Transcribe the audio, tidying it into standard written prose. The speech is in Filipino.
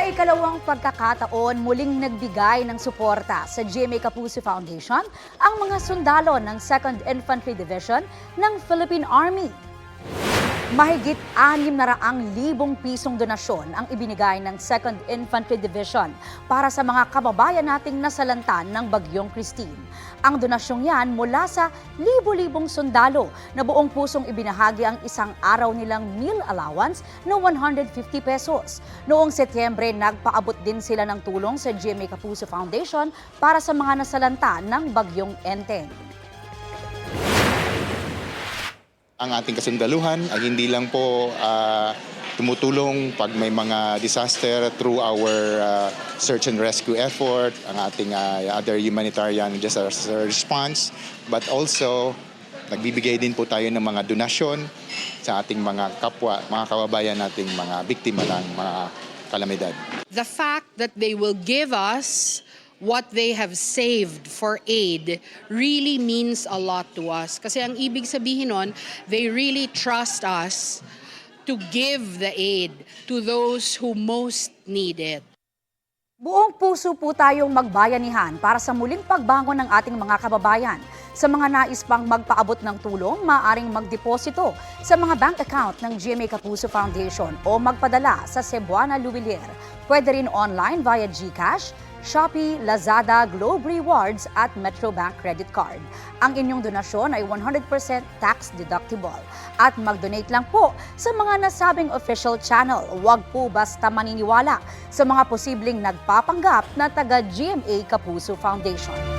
Sa ikalawang pagkakataon, muling nagbigay ng suporta sa GMA Kapuso Foundation ang mga sundalo ng 2nd Infantry Division ng Philippine Army. Mahigit 600,000 pisong donasyon ang ibinigay ng 2nd Infantry Division para sa mga kababayan nating nasalanta ng Bagyong Christine. Ang donasyong yan mula sa libo-libong sundalo na buong pusong ibinahagi ang isang araw nilang meal allowance na 150 pesos. Noong Setyembre, nagpaabot din sila ng tulong sa GMA Kapuso Foundation para sa mga nasalanta ng Bagyong Enteng. Ang ating kasundaluhan ay hindi lang po tumutulong pag may mga disaster through our search and rescue effort, ang ating other humanitarian disaster response, but also nagbibigay din po tayo ng mga donasyon sa ating mga kapwa, mga kababayan nating mga biktima ng mga kalamidad. The fact that they will give us what they have saved for aid really means a lot to us. Kasi ang ibig sabihin nun, they really trust us to give the aid to those who most need it. Buong puso po tayong magbayanihan para sa muling pagbangon ng ating mga kababayan. Sa mga nais pang magpaabot ng tulong, maaaring magdeposito sa mga bank account ng GMA Kapuso Foundation o magpadala sa Cebuana Luwilier. Pwede rin online via GCash, Shopee, Lazada, Globe Rewards at Metrobank Credit Card. Ang inyong donasyon ay 100% tax deductible. At mag-donate lang po sa mga nasabing official channel. Huwag po basta maniniwala sa mga posibleng nagpapanggap na taga-GMA Kapuso Foundation.